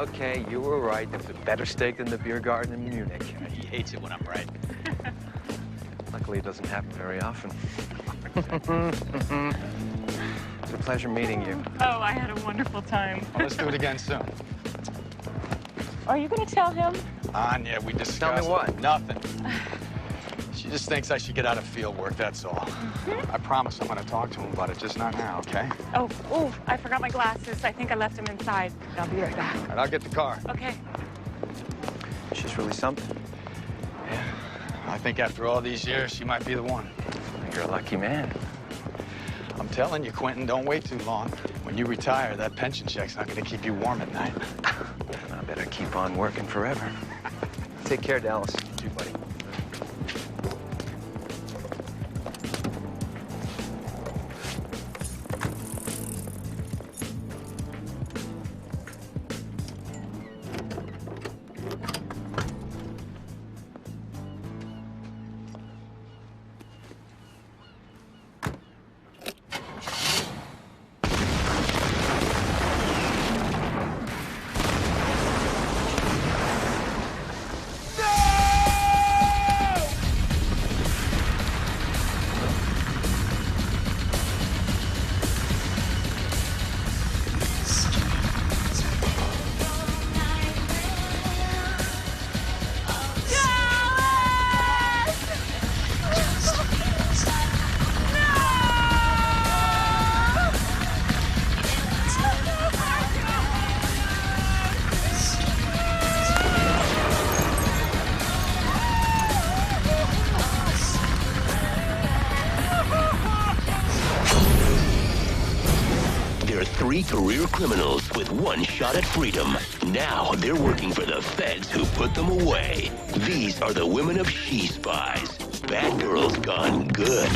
Okay, you were right. There was a better steak than the beer garden in Munich. He hates it when I'm right. Luckily, it doesn't happen very often. It's a pleasure meeting you. Oh, I had a wonderful time. Well, let's do it again soon. Are you going to tell him? Anya, we discussed... Tell me what? Nothing. She just thinks I should get out of field work, that's all. I promise I'm going to talk to him about it, just not now, okay? Oh, I forgot my glasses. I think I left them inside. I'll be right back. All right, I'll get the car. Okay. She's really something. Yeah, I think after all these years, she might be the one. You're a lucky man. I'm telling you, Quentin, don't wait too long. When you retire, that pension check's not going to keep you warm at night. I better keep on working forever. Take care, Dallas. You too, buddy. Three career criminals with one shot at freedom. Now they're working for the feds who put them away. These are the women of Spies. Bad girls gone good.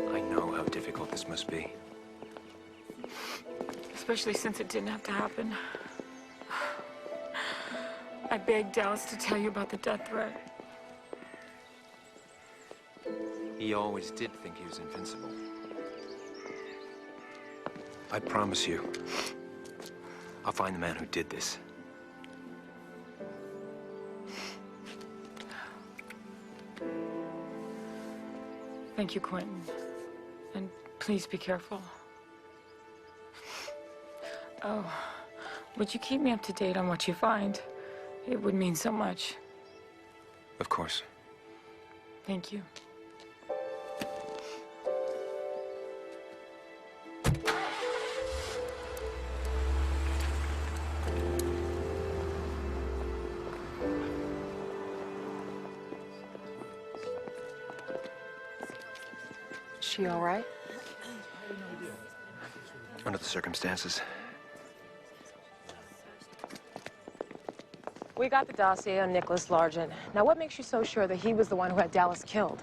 I know how difficult this must be. Especially since it didn't have to happen. I begged Dallas to tell you about the death threat. He always did think he was invincible. I promise you, I'll find the man who did this. Thank you, Quentin. And please be careful. Oh, would you keep me up to date on what you find? It would mean so much. Of course. Thank you. She all right? Under the circumstances. We got the dossier on Nicholas Largent. Now, what makes you so sure that he was the one who had Dallas killed?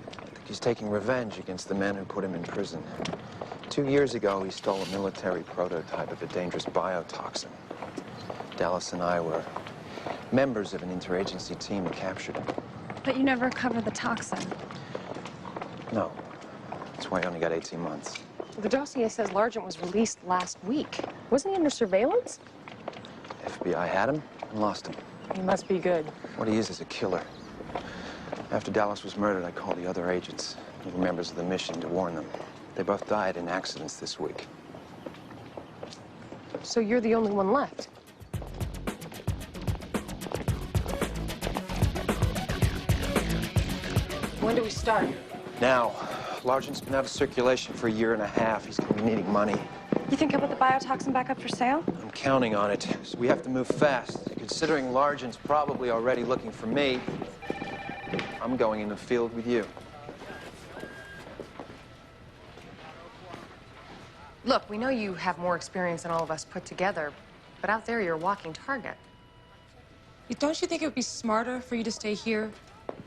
I think he's taking revenge against the men who put him in prison. 2 years ago, he stole a military prototype of a dangerous biotoxin. Dallas and I were members of an interagency team that captured him. But you never recovered the toxin. No. That's why he only got 18 months. The dossier says Largent was released last week. Wasn't he under surveillance? FBI had him and lost him. He must be good. What he is a killer. After Dallas was murdered, I called the other agents, the members of the mission, to warn them. They both died in accidents this week. So you're the only one left? When do we start? Now. Largent's been out of circulation for a year and a half. He's gonna be needing money. You think he'll put the biotoxin back up for sale? I'm counting on it, so we have to move fast. Considering Largent's probably already looking for me, I'm going in the field with you. Look, we know you have more experience than all of us put together, but out there you're a walking target. Don't you think it would be smarter for you to stay here,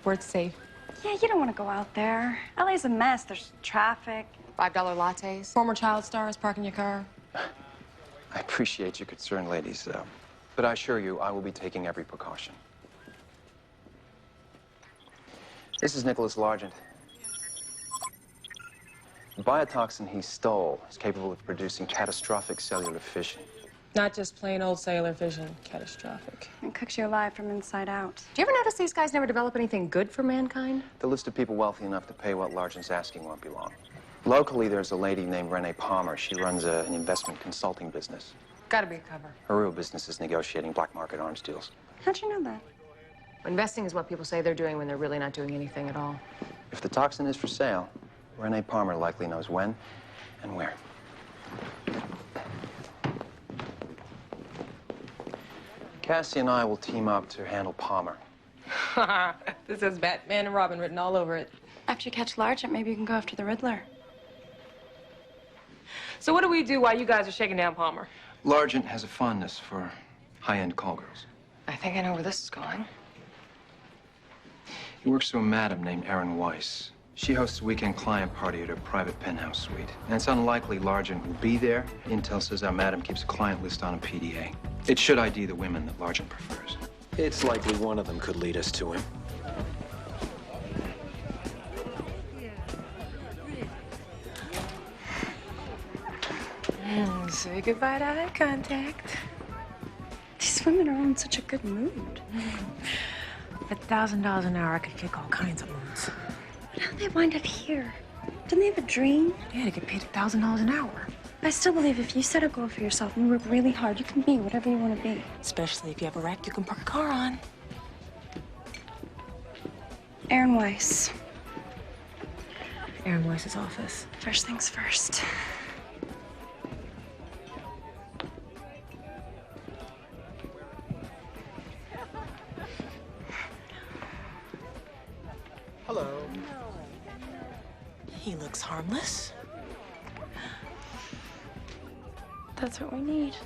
where it's safe? Yeah, you don't want to go out there. LA's a mess. There's traffic. $5 lattes? Former child stars parking your car? I appreciate your concern, ladies, but I assure you I will be taking every precaution. This is Nicholas Largent. The biotoxin he stole is capable of producing catastrophic cellular fission. Not just plain old cellular fission, catastrophic. It cooks you alive from inside out. Do you ever notice these guys never develop anything good for mankind? The list of people wealthy enough to pay what Largent's asking won't be long. Locally, there's a lady named Renee Palmer. She runs an investment consulting business. Gotta be a cover. Her real business is negotiating black market arms deals. How'd you know that? Investing is what people say they're doing when they're really not doing anything at all. If the toxin is for sale, Renee Palmer likely knows when and where. Cassie and I will team up to handle Palmer. This has Batman and Robin written all over it. After you catch Largent, maybe you can go after the Riddler. So what do we do while you guys are shaking down Palmer? Largent has a fondness for high-end call girls. I think I know where this is going. He works for a madam named Erin Weiss. She hosts a weekend client party at her private penthouse suite. And it's unlikely Largent will be there. Intel says our madam keeps a client list on a PDA. It should ID the women that Largent prefers. It's likely one of them could lead us to him. Say goodbye to eye contact. These women are in such a good mood. At $1,000 an hour, I could kick all kinds of moods. But how'd they wind up here? Didn't they have a dream? Yeah, they get paid $1,000 an hour. I still believe if you set a goal for yourself and you work really hard, you can be whatever you want to be. Especially if you have a rack you can park a car on. Erin Weiss. Erin Weiss's office. First things first. Hello. He looks harmless. That's what we need.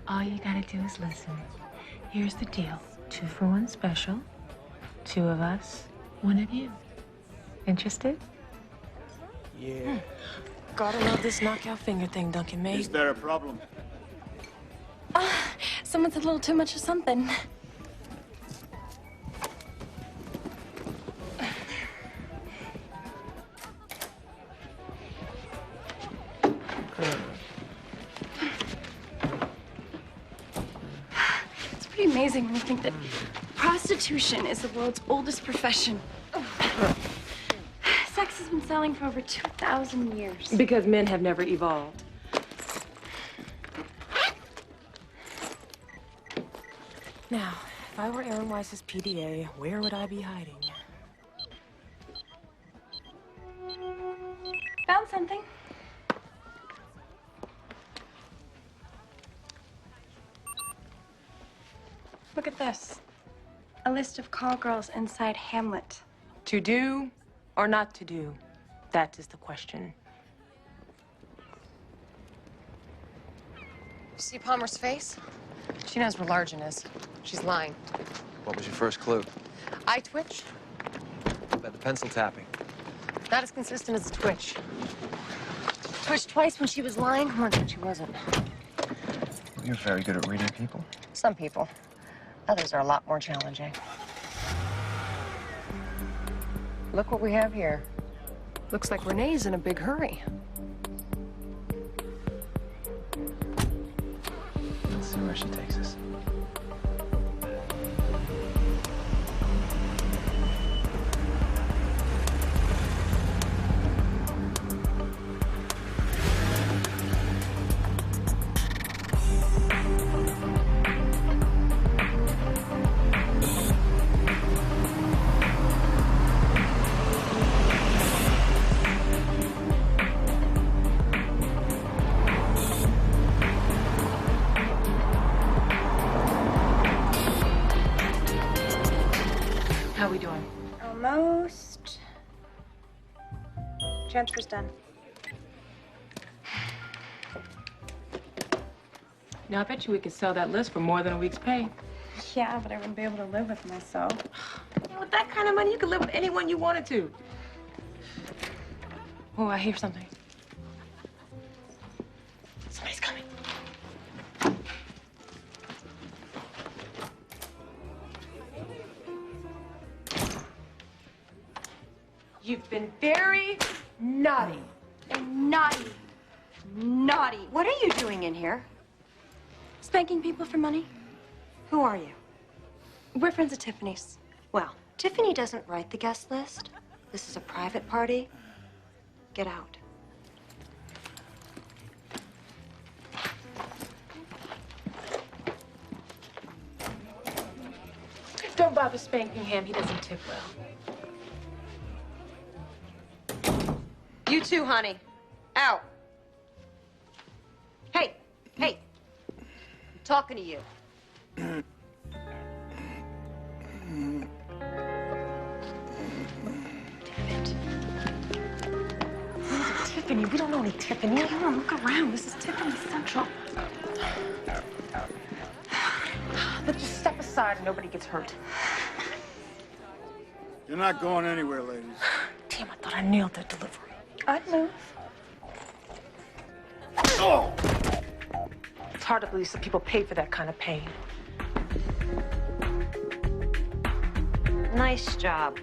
All you gotta do is listen. Here's the deal. 2-for-1 special. 2 of us, 1 of you. Interested? Yeah. Gotta love this knockout finger thing Duncan made. Is there a problem? Someone's a little too much of something. It's pretty amazing when you think that prostitution is the world's oldest profession. Sex has been selling for over 2,000 years. Because men have never evolved. Now, if I were Erin Weiss's PDA, where would I be hiding? Found something. Look at this. A list of call girls inside Hamlet. To do or not to do? That is the question. See Palmer's face? She knows where Largent is. She's lying. What was your first clue? Eye twitch? By the pencil tapping. Not as consistent as a twitch. Twitched twice when she was lying, once when she wasn't. You're very good at reading people. Some people. Others are a lot more challenging. Look what we have here. Looks like Renee's in a big hurry. Let's see where she takes us. How we doing? Almost. Transfer's done. Now, I bet you we could sell that list for more than a week's pay. Yeah, but I wouldn't be able to live with myself. Yeah, with that kind of money, you could live with anyone you wanted to. Oh, I hear something. Somebody's coming. You've been very naughty. Naughty. Naughty. What are you doing in here? Spanking people for money? Who are you? We're friends at Tiffany's. Well, Tiffany doesn't write the guest list. This is a private party. Get out. Don't bother spanking him. He doesn't tip well. You too, honey. Out. Hey, hey. I'm talking to you. Tiffany, we don't know any Tiffany. Come on, look around. This is Tiffany Central. Let's just step aside and nobody gets hurt. You're not going anywhere, ladies. Damn, I thought I nailed that delivery. I'd move. Oh! It's hard to believe some people pay for that kind of pain. Nice job.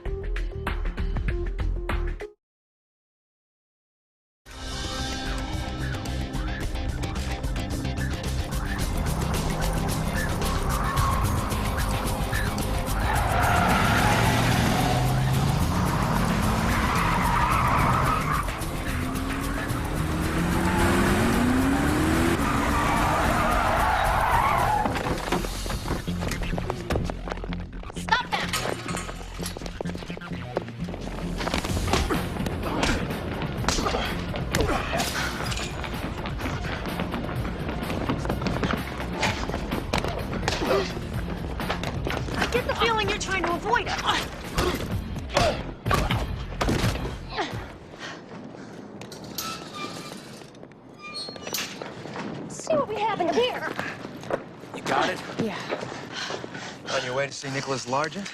See Nicholas Largent?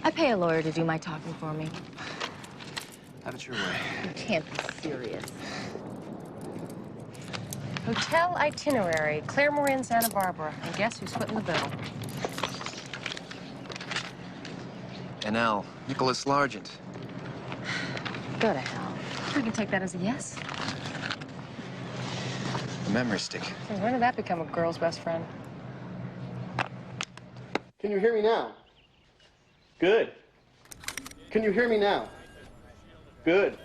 I pay a lawyer to do my talking for me. Have it your way. You can't be serious. Hotel itinerary, Claire Morin, Santa Barbara. And guess who's footing the bill? NL, Nicholas Largent. Go to hell. I can take that as a yes. The memory stick. Since when did that become a girl's best friend? Can you hear me now? Good. Can you hear me now? Good.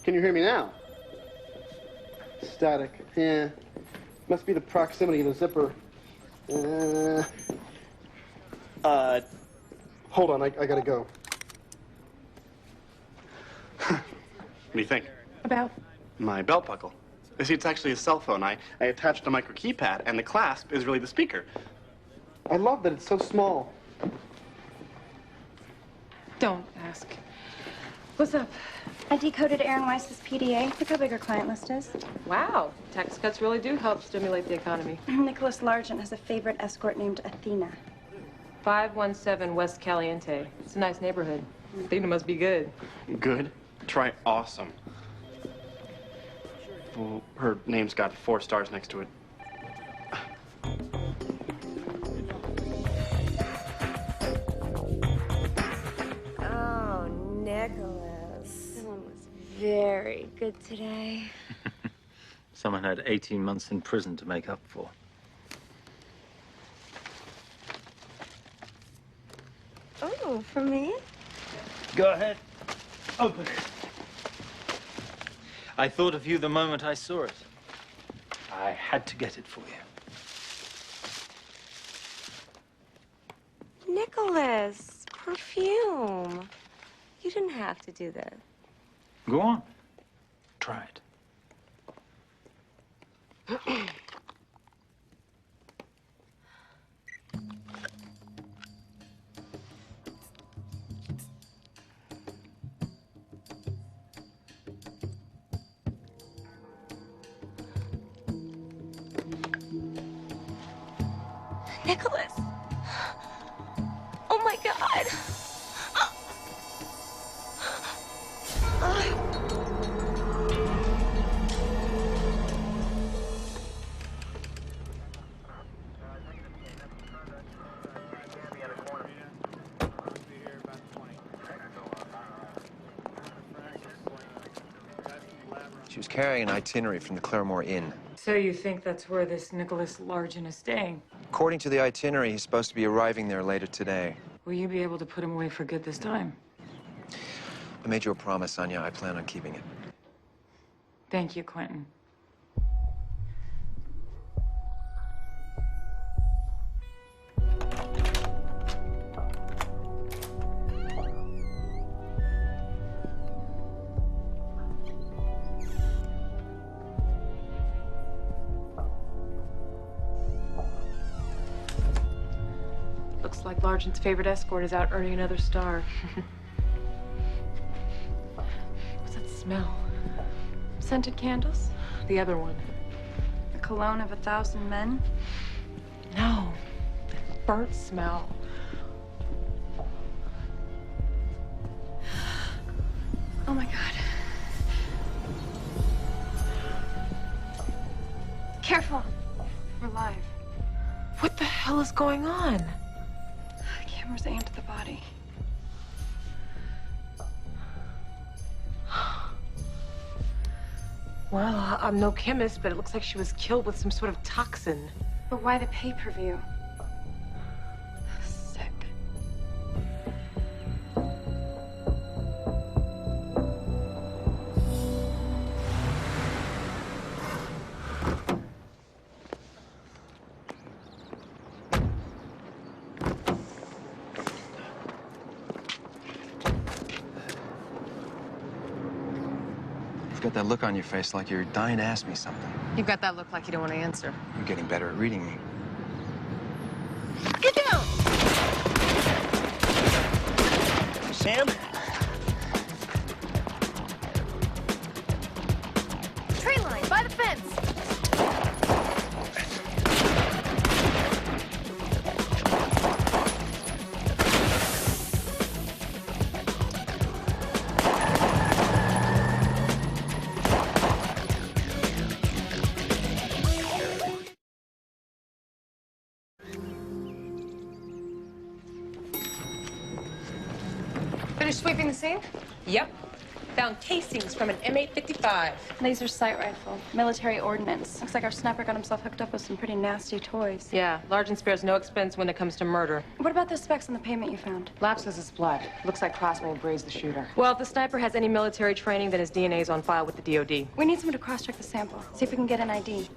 Can you hear me now? Static. Yeah. Must be the proximity of the zipper. Hold on, I gotta go. What do you think? About? My belt buckle. You see, it's actually a cell phone. I attached a micro keypad, and the clasp is really the speaker. I love that it's so small. Don't ask. What's up? I decoded Erin Weiss's PDA. Look how big her client list is. Wow, tax cuts really do help stimulate the economy. Nicholas Largent has a favorite escort named Athena. 517 West Caliente. It's a nice neighborhood. Athena must be good. Good? Try awesome. Well, her name's got 4 stars next to it. Oh, Nicholas. Someone was very good today. Someone had 18 months in prison to make up for. Oh, for me? Go ahead. Open it. I thought of you the moment I saw it. I had to get it for you. Nicholas, perfume. You didn't have to do that. Go on. Try it. Nicholas. Oh my God. She was carrying an itinerary from the Claremore Inn. So you think that's where this Nicholas Largent is staying? According to the itinerary, he's supposed to be arriving there later today. Will you be able to put him away for good this time? I made you a promise, Anya. I plan on keeping it. Thank you, Quentin. Looks like Largent's favorite escort is out earning another star. What's that smell? Scented candles? The other one. The cologne of 1,000 men? No. That burnt smell. Oh my God. Careful. We're live. What the hell is going on? Cameras aimed at the body. Well, I'm no chemist, but it looks like she was killed with some sort of toxin. But why the pay-per-view? Sick. You've got that look on your face like you're dying to ask me something. You've got that look like you don't want to answer. You're getting better at reading me. Get down! Sam? Tree line, by the fence! Finished sweeping the scene? Yep. Found casings from an M855. Laser sight rifle. Military ordnance. Looks like our sniper got himself hooked up with some pretty nasty toys. Yeah, Largent spares no expense when it comes to murder. What about the specs on the payment you found? Lab says it's blood. Looks like Crossway Bray's the shooter. Well, if the sniper has any military training, then his DNA is on file with the DOD. We need someone to cross-check the sample. See if we can get an ID.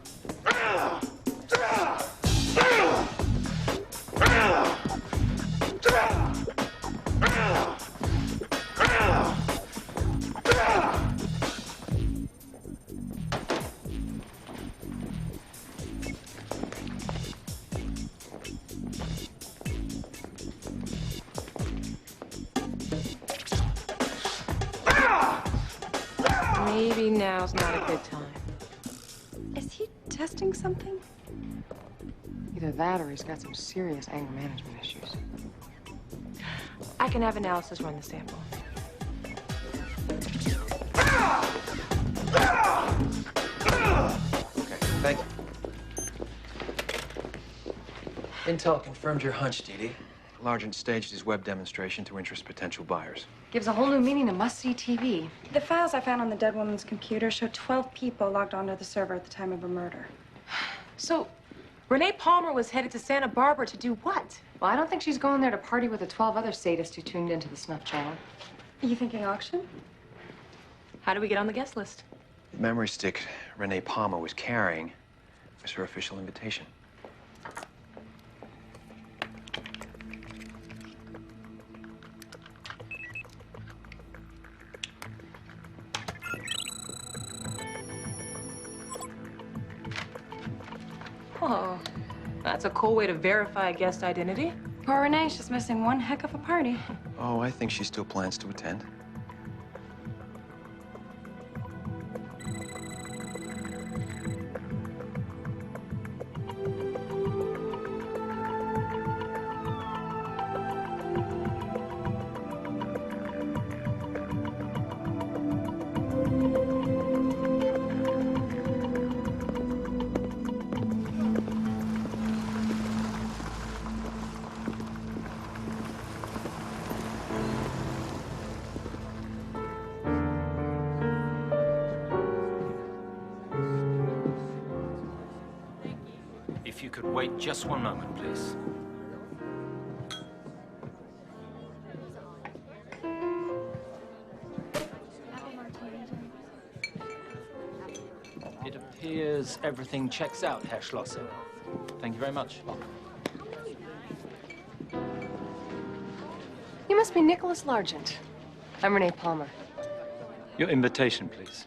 Maybe now's not a good time. Is he testing something? Either that or he's got some serious anger management issues. I can have analysis run the sample. Okay, thank you. Intel confirmed your hunch, Dee. Largent staged his web demonstration to interest potential buyers. Gives a whole new meaning to must-see TV. The files I found on the dead woman's computer show 12 people logged onto the server at the time of her murder. So, Renee Palmer was headed to Santa Barbara to do what? Well, I don't think she's going there to party with the 12 other sadists who tuned into the snuff channel. Are you thinking auction? How do we get on the guest list? The memory stick Renee Palmer was carrying was her official invitation. Oh, that's a cool way to verify a guest identity. Poor Renee's just missing one heck of a party. Oh, I think she still plans to attend. If you could wait just one moment, please. It appears everything checks out, Herr Schlosser. Thank you very much. You must be Nicholas Largent. I'm Renee Palmer. Your invitation, please.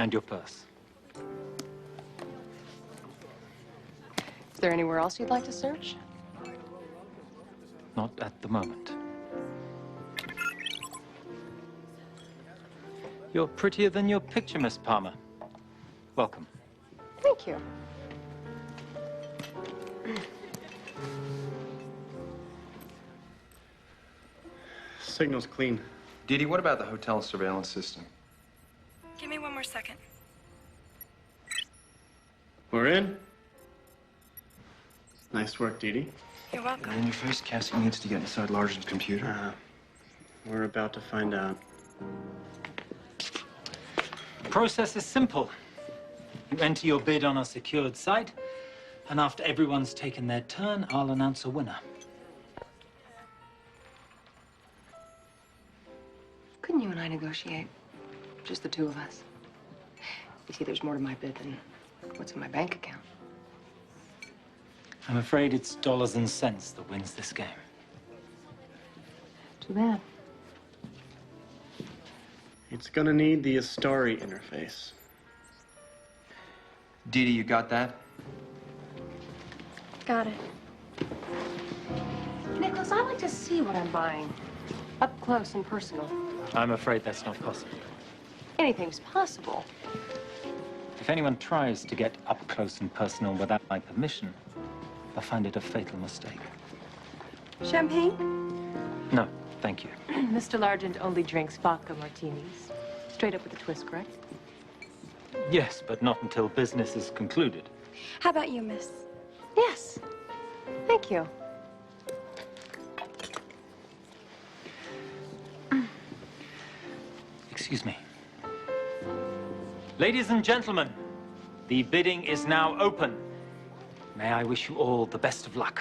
And your purse. Is there anywhere else you'd like to search? Not at the moment. You're prettier than your picture, Miss Palmer. Welcome. Thank you. Signal's clean. Dee, what about the hotel surveillance system? Give me one more second. We're in. Nice work, Dee. You're welcome. In your face, Cassie needs to get inside Largent's computer. We're about to find out. The process is simple. You enter your bid on a secured site, and after everyone's taken their turn, I'll announce a winner. Couldn't you and I negotiate? Just the two of us. You see, there's more to my bid than what's in my bank account. I'm afraid it's dollars and cents that wins this game. Too bad. It's gonna need the Astari interface. Dee, you got that? Got it. Nicholas, I like to see what I'm buying. Up close and personal. I'm afraid that's not possible. Anything's possible. If anyone tries to get up close and personal without my permission, they'll find it a fatal mistake. Champagne? No, thank you. Mr. Largent only drinks vodka martinis. Straight up with a twist, correct? Yes, but not until business is concluded. How about you, miss? Yes. Thank you. Excuse me. Ladies and gentlemen, the bidding is now open. May I wish you all the best of luck.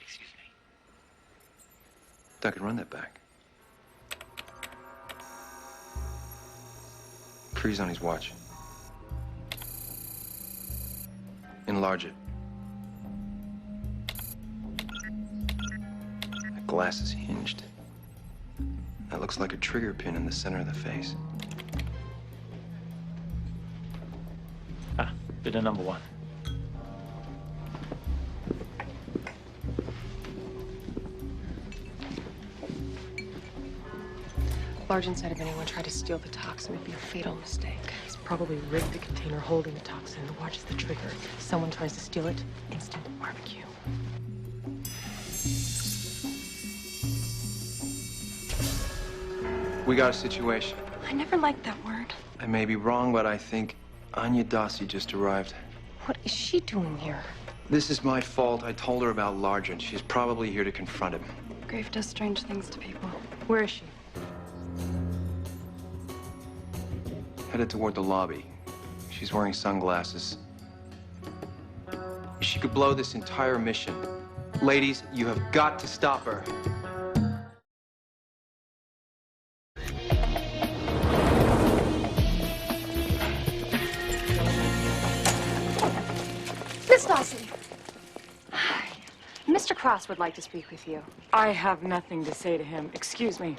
Excuse me. Duncan, run that back. Freeze on his watch. Enlarge it. That glass is hinged. That looks like a trigger pin in the center of the face. Ah, bidder number one. Largent said if anyone tried to steal the toxin, it'd be a fatal mistake. He's probably rigged the container holding the toxin and watches the trigger. If someone tries to steal it, instant barbecue. We got a situation. I never liked that word. I may be wrong, but I think Anya Dassi just arrived. What is she doing here? This is my fault. I told her about Largent. She's probably here to confront him. Grief does strange things to people. Where is she? Headed toward the lobby. She's wearing sunglasses. She could blow this entire mission. Ladies, you have got to stop her. Miss Dassi. Mr. Cross would like to speak with you. I have nothing to say to him. Excuse me.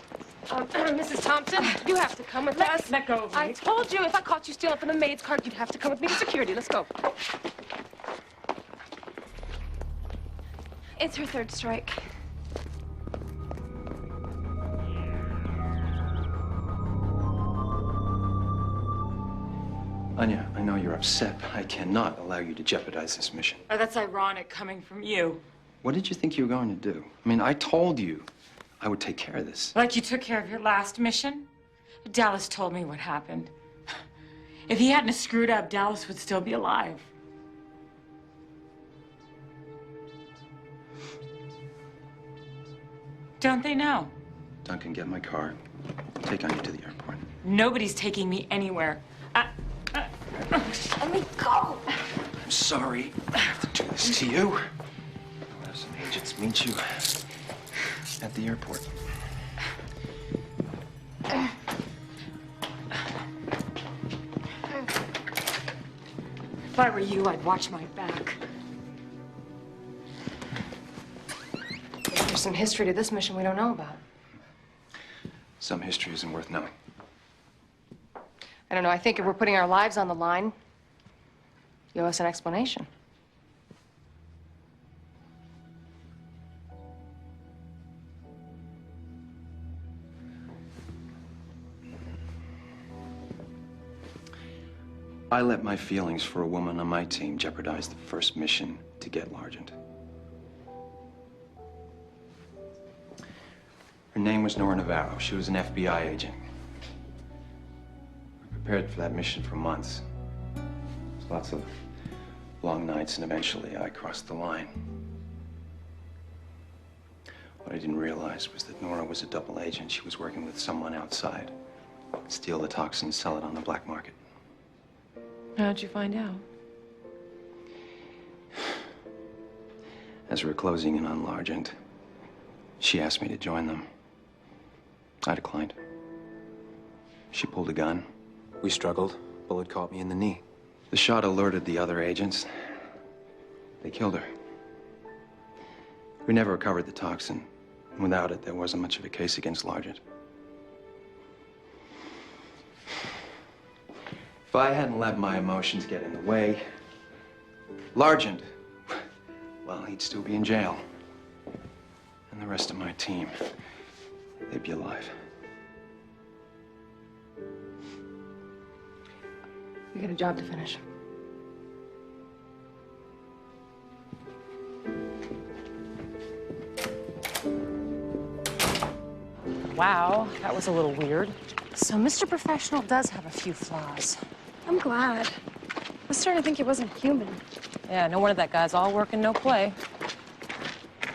Mrs. Thompson, you have to come with us. Let go of me. I told you if I caught you stealing from the maid's cart, you'd have to come with me to security. Let's go. It's her third strike. Anya, I know you're upset, but I cannot allow you to jeopardize this mission. Oh, that's ironic coming from you. What did you think you were going to do? I mean, I told you I would take care of this. Like you took care of your last mission? Dallas told me what happened. If he hadn't screwed up, Dallas would still be alive. Don't they know? Duncan, get my car. Take Anya to the airport. Nobody's taking me anywhere. Let me go. I'm sorry I have to do this to you. I'll have some agents meet you at the airport. If I were you, I'd watch my back. There's some history to this mission we don't know about. Some history isn't worth knowing. I don't know. I think if we're putting our lives on the line, you owe us an explanation. I let my feelings for a woman on my team jeopardize the first mission to get Largent. Her name was Navarro. She was an FBI agent. We prepared for that mission for months. Lots of long nights, and eventually I crossed the line. What I didn't realize was that Nora was a double agent. She was working with someone outside. Steal the toxin, sell it on the black market. How'd you find out? As we were closing in on Largent, she asked me to join them. I declined. She pulled a gun. We struggled. Bullet caught me in the knee. The shot alerted the other agents. They killed her. We never recovered the toxin. Without it, there wasn't much of a case against Largent. If I hadn't let my emotions get in the way, Largent, well, he'd still be in jail. And the rest of my team, they'd be alive. We got a job to finish. Wow, that was a little weird. So Mr. Professional does have a few flaws. I'm glad. I was starting to think he wasn't human. Yeah, no wonder that guy's all work and no play.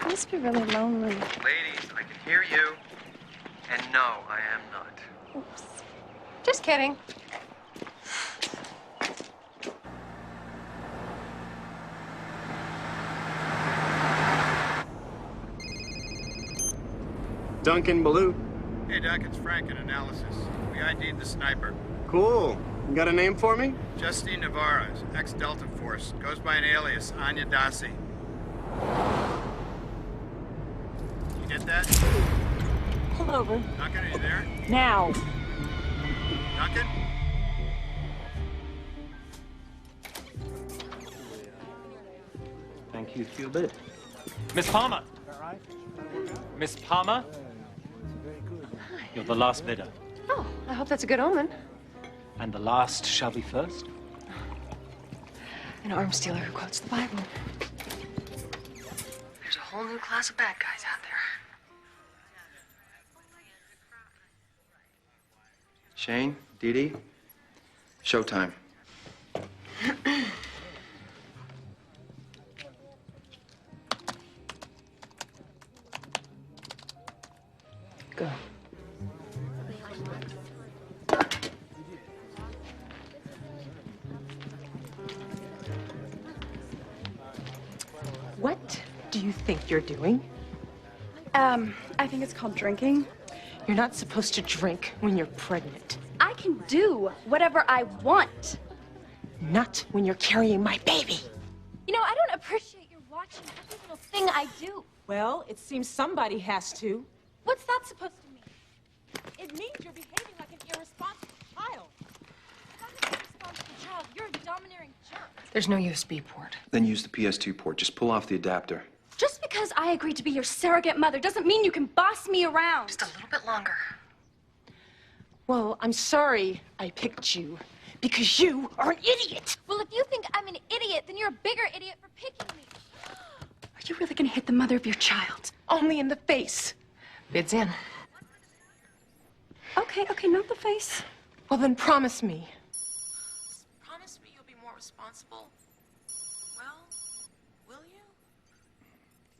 He must be really lonely. Ladies, I can hear you. And no, I am not. Oops. Just kidding. Duncan, Baleu. Hey, Doc, it's Frank in analysis. We ID'd the sniper. Cool. You got a name for me? Justine Navarro, ex-Delta Force. Goes by an alias, Anya Dassi. You get that? Pull over. Duncan, are you there? Now. Duncan? Thank you for your bid. Miss Palmer. Miss Palmer. You're the last bidder. I hope that's a good omen. And the last shall be first. An arms dealer who quotes the Bible. There's a whole new class of bad guys out there. Shane, Dee Dee, showtime. Go. What do you think you're doing? I think it's called drinking. You're not supposed to drink when you're pregnant. I can do whatever I want. Not when you're carrying my baby. You know, I don't appreciate your watching every little thing I do. Well, it seems somebody has to. What's that supposed to mean? It means you're behaving like an irresponsible child. I'm not an irresponsible child. You're a domineering jerk. There's no USB port. Then use the PS2 port. Just pull off the adapter. Just because I agreed to be your surrogate mother doesn't mean you can boss me around. Just a little bit longer. Well, I'm sorry I picked you because you are an idiot. Well, if you think I'm an idiot, then you're a bigger idiot for picking me. Are you really gonna hit the mother of your child? Only in the face. Bid's in. Okay, not the face. Well, then promise me. Promise me you'll be more responsible. Well, will you?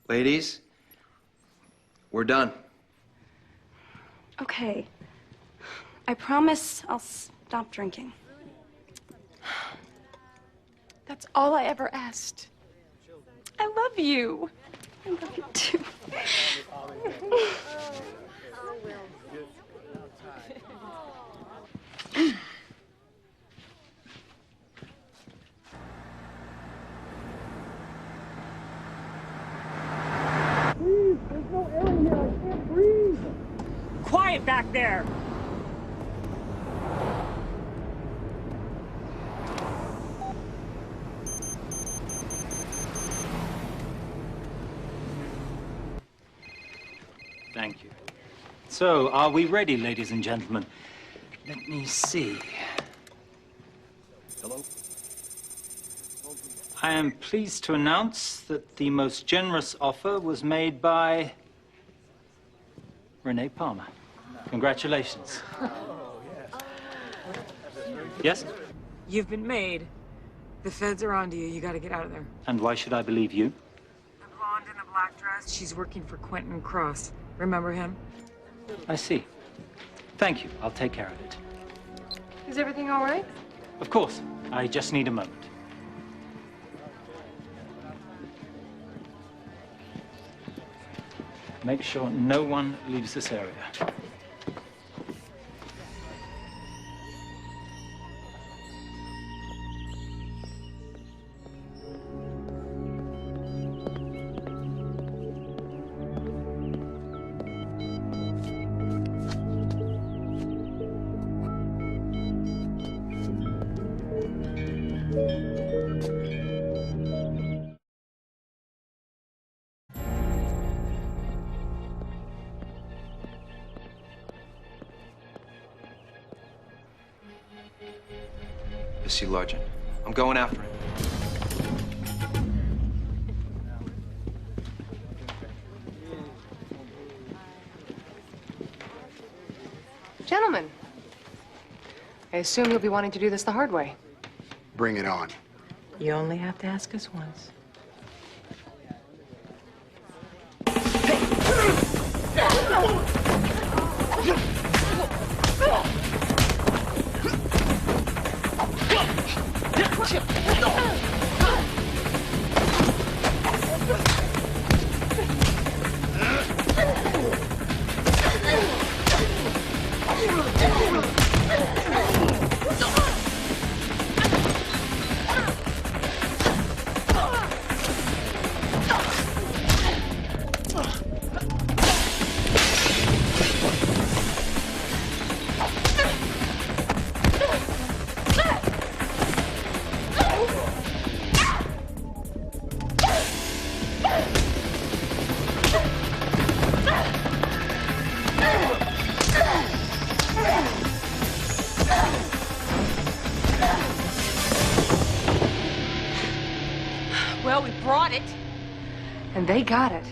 Ladies, we're done. Okay. I promise I'll stop drinking. That's all I ever asked. I love you. I love you too. Please, there's no air in here. I can't breathe. Quiet back there! Thank you. So, are we ready, ladies and gentlemen? Let me see. Hello? I am pleased to announce that the most generous offer was made by Renee Palmer. Congratulations. Yes? You've been made. The feds are onto you. You gotta get out of there. And why should I believe you? The blonde in the black dress, she's working for Quentin Cross. Remember him? I see. Thank you. I'll take care of it. Is everything all right? Of course. I just need a moment. Make sure no one leaves this area. See Largent. I'm going after him. Gentlemen, I assume you'll be wanting to do this the hard way. Bring it on. You only have to ask us once. brought it. And they got it.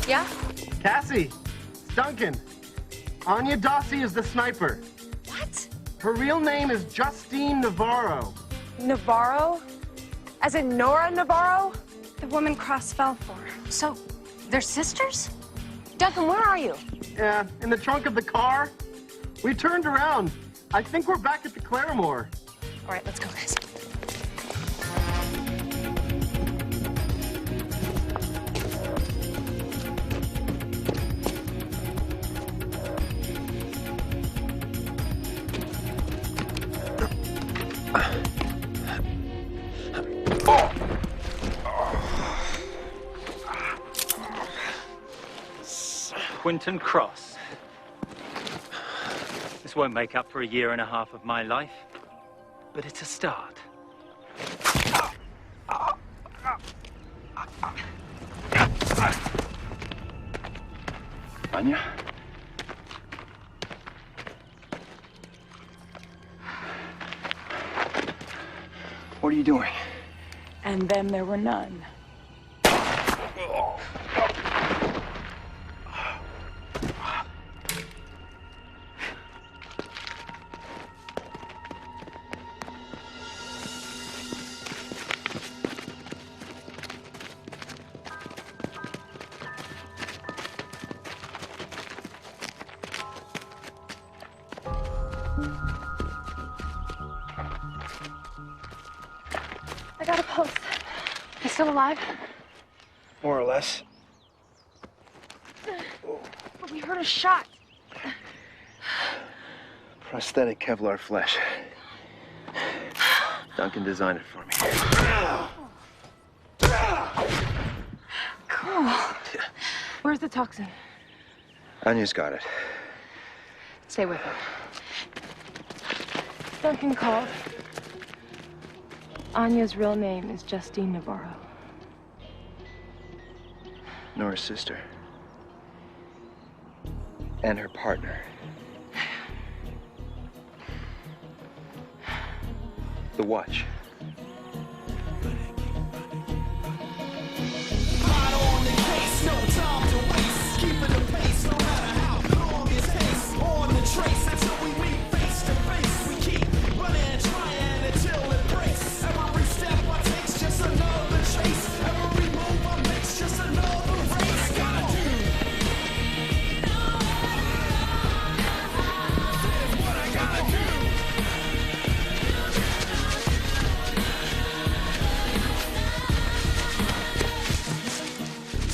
Yeah? Cassie, it's Duncan. Anya Dassi is the sniper. What? Her real name is Justine Navarro. Navarro? As in Nora Navarro? The woman Cross fell for. So, they're sisters? Duncan, where are you? Yeah, in the trunk of the car. We turned around. I think we're back at the Claremore. All right, let's go, guys. Quentin Cross. This won't make up for a year and a half of my life, but it's a start. Anya? What are you doing? And then there were none. I got a pulse. You still alive? More or less. But we heard a shot. Prosthetic Kevlar flesh. Duncan designed it for me. Cool. Where's the toxin? Anya's got it. Stay with her. Duncan called. Anya's real name is Justine Navarro. Nora's sister. And her partner. The watch.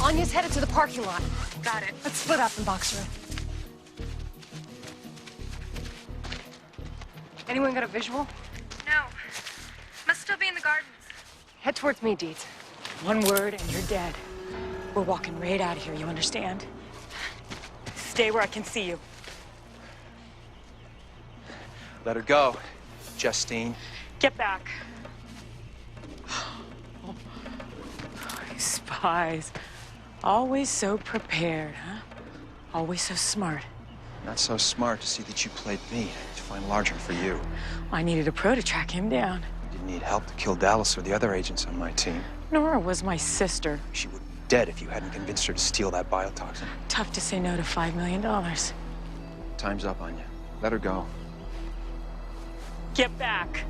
Anya's headed to the parking lot. Got it. Let's split up and box her. Anyone got a visual? No. Must still be in the gardens. Head towards me, Deeds. One word and you're dead. We're walking right out of here, you understand? Stay where I can see you. Let her go, Justine. Get back. Spies. Always so prepared, huh? Always so smart. Not so smart to see that you played me, to find Largent for you. I needed a pro to track him down. You didn't need help to kill Dallas or the other agents on my team. Nora was my sister. She would be dead if you hadn't convinced her to steal that biotoxin. Tough to say no to $5 million. Time's up, Anya. Let her go. Get back.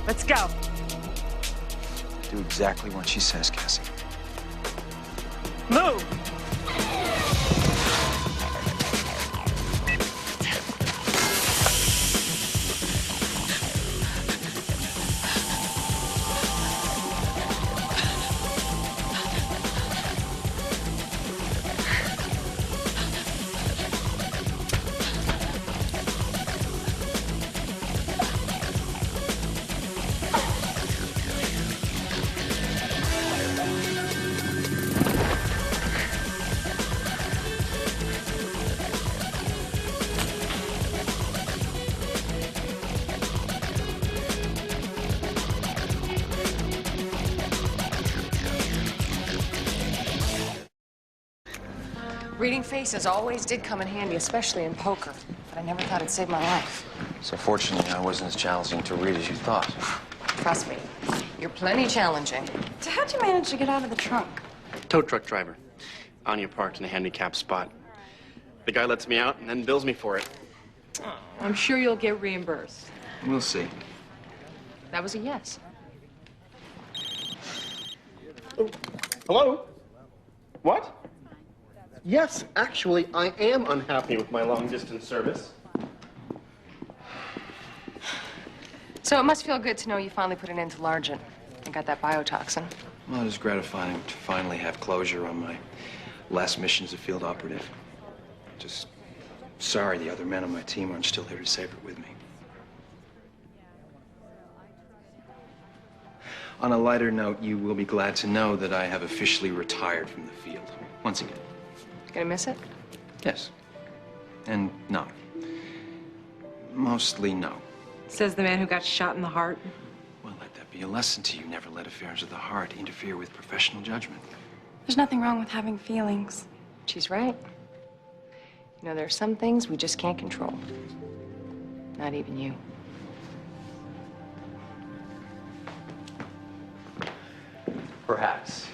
Let's go. Do exactly what she says, Cassie. Move! Reading faces always did come in handy, especially in poker. But I never thought it'd save my life. So fortunately, I wasn't as challenging to read as you thought. Trust me, you're plenty challenging. So how'd you manage to get out of the trunk? Tow truck driver. Anya parked in a handicapped spot. The guy lets me out and then bills me for it. Oh, I'm sure you'll get reimbursed. We'll see. That was a yes. Oh, hello? What? Yes, actually, I am unhappy with my long-distance service. So it must feel good to know you finally put an end to Largent and got that biotoxin. Well, it is gratifying to finally have closure on my last mission as a field operative. Just sorry the other men on my team aren't still here to savor it with me. On a lighter note, you will be glad to know that I have officially retired from the field. Once again. Gonna miss it? Yes. And no. Mostly no. Says the man who got shot in the heart. Well, let that be a lesson to you. Never let affairs of the heart interfere with professional judgment. There's nothing wrong with having feelings. She's right. You know, there are some things we just can't control. Not even you. Perhaps.